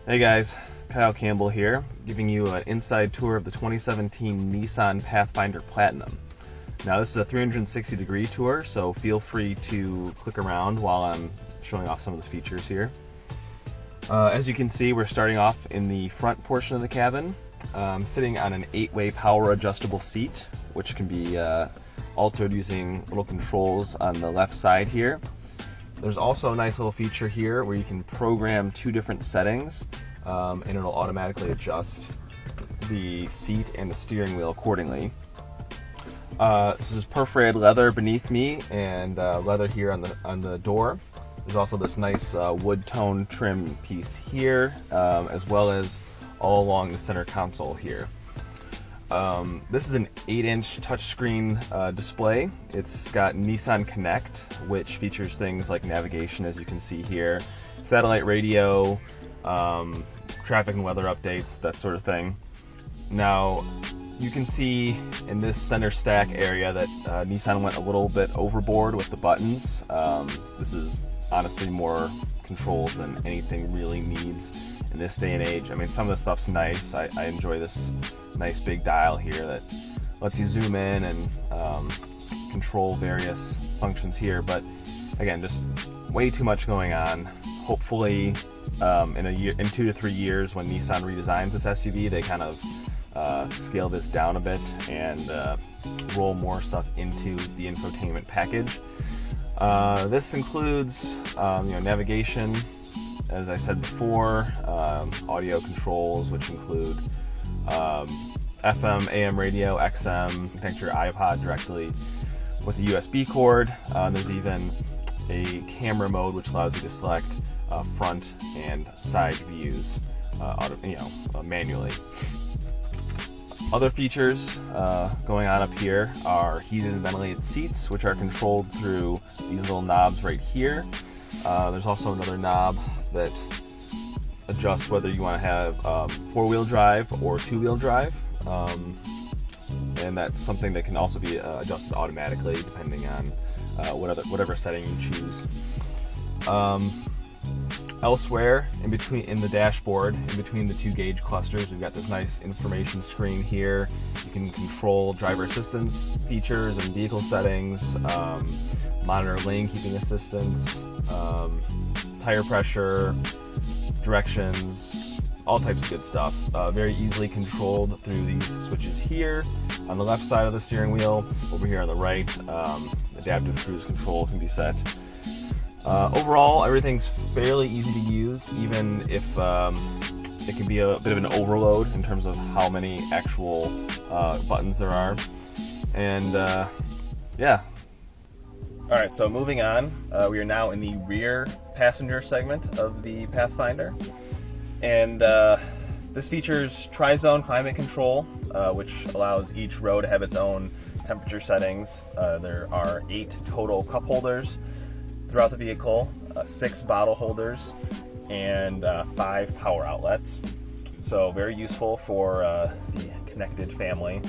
Hey guys, Kyle Campbell here, giving you an inside tour of the 2017 Nissan Pathfinder Platinum. Now this is a 360-degree tour, so feel free to click around while I'm showing off some of the features here. As you can see, we're starting off in the front portion of the cabin, sitting on an 8-way power adjustable seat, which can be altered using little controls on the left side here. There's also a nice little feature here where you can program 2 different settings, and it'll automatically adjust the seat and the steering wheel accordingly. This is perforated leather beneath me and leather here on the door. There's also this nice wood tone trim piece here, as well as all along the center console here. This is an 8-inch touchscreen display. It's got Nissan Connect, which features things like navigation, as you can see here, satellite radio, traffic and weather updates, that sort of thing. Now, you can see in this center stack area that Nissan went a little bit overboard with the buttons. This is honestly more controls than anything really needs in this day and age. I mean, some of the stuff's nice. I enjoy this nice big dial here that lets you zoom in and control various functions here, but again, just way too much going on. Hopefully in 2 to 3 years when Nissan redesigns this SUV, they kind of scale this down a bit and roll more stuff into the infotainment package. This includes navigation, as I said before, audio controls, which include FM, AM radio, XM. You can connect your iPod directly with a USB cord. There's even a camera mode which allows you to select front and side views manually. Other features going on up here are heated and ventilated seats, which are controlled through these little knobs right here. There's also another knob that adjusts whether you want to have 4-wheel drive or 2-wheel drive, and that's something that can also be adjusted automatically depending on whatever setting you choose. Elsewhere, in the dashboard, in between the 2 gauge clusters, we've got this nice information screen here. You can control driver assistance features and vehicle settings, monitor lane keeping assistance, tire pressure, directions, all types of good stuff. Very easily controlled through these switches here on the left side of the steering wheel. Over here on the right, adaptive cruise control can be set. Overall, everything's fairly easy to use, even if it can be a bit of an overload in terms of how many actual buttons there are. And yeah. Alright, so moving on, we are now in the rear passenger segment of the Pathfinder. And this features tri-zone climate control, which allows each row to have its own temperature settings. There are 8 total cup holders throughout the vehicle, 6 bottle holders, and 5 power outlets. So very useful for the connected family.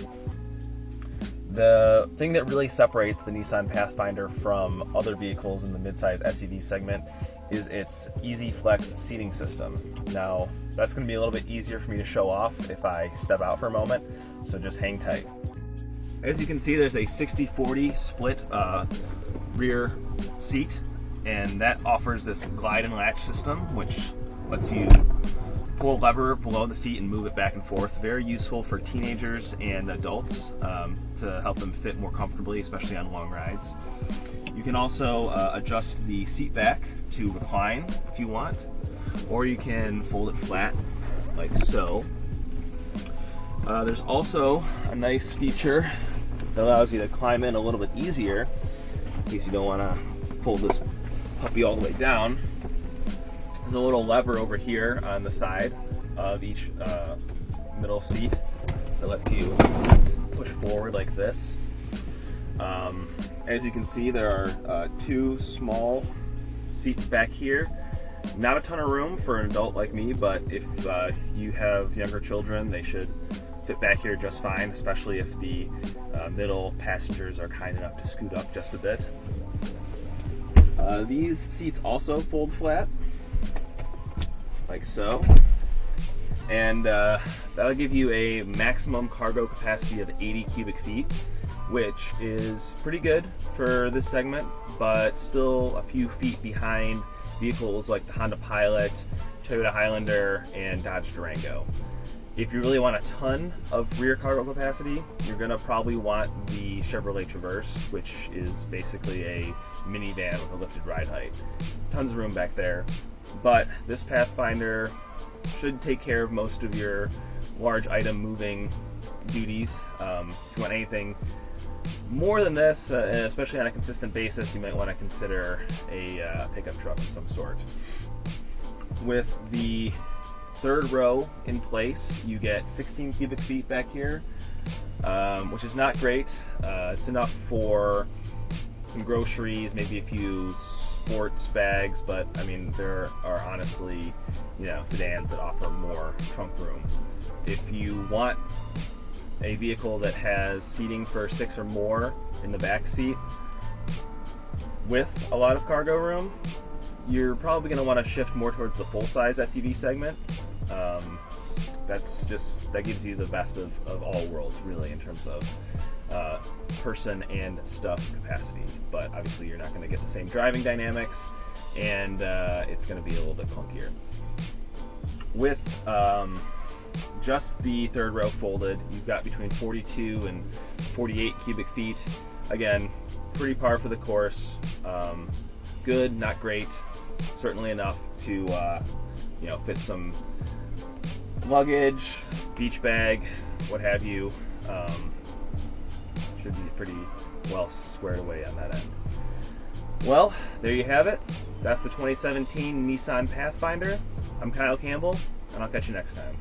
The thing that really separates the Nissan Pathfinder from other vehicles in the midsize SUV segment is its Easy Flex seating system. Now, that's going to be a little bit easier for me to show off if I step out for a moment, so just hang tight. As you can see, there's a 60-40 split rear seat, and that offers this glide and latch system, which lets you pull a lever below the seat and move it back and forth. Very useful for teenagers and adults to help them fit more comfortably, especially on long rides. You can also adjust the seat back to recline if you want, or you can fold it flat like so. There's also a nice feature that allows you to climb in a little bit easier in case you don't want to fold this puppy all the way down. There's a little lever over here on the side of each middle seat that lets you push forward like this. As you can see, there are 2 small seats back here. Not a ton of room for an adult like me, but if you have younger children, they should fit back here just fine, especially if the middle passengers are kind enough to scoot up just a bit. These seats also fold flat, like so. And that'll give you a maximum cargo capacity of 80 cubic feet, which is pretty good for this segment, but still a few feet behind vehicles like the Honda Pilot, Toyota Highlander, and Dodge Durango. If you really want a ton of rear cargo capacity, you're gonna probably want the Chevrolet Traverse, which is basically a minivan with a lifted ride height. Tons of room back there. But this Pathfinder should take care of most of your large item moving duties. If you want anything more than this, especially on a consistent basis, you might want to consider a pickup truck of some sort. With the third row in place, you get 16 cubic feet back here, which is not great. It's enough for some groceries, maybe a few sports bags, but I mean, there are honestly, sedans that offer more trunk room. If you want a vehicle that has seating for 6 or more in the back seat with a lot of cargo room, you're probably going to want to shift more towards the full-size SUV segment. That gives you the best of all worlds, really, in terms of person and stuff capacity. But obviously, you're not going to get the same driving dynamics, and it's going to be a little bit clunkier. With just the third row folded, you've got between 42 and 48 cubic feet. Again, pretty par for the course. Good, not great. Certainly enough to fit some luggage, beach bag, what have you. Should be pretty well squared away on that end. Well, there you have it. That's the 2017 Nissan Pathfinder. I'm Kyle Campbell, and I'll catch you next time.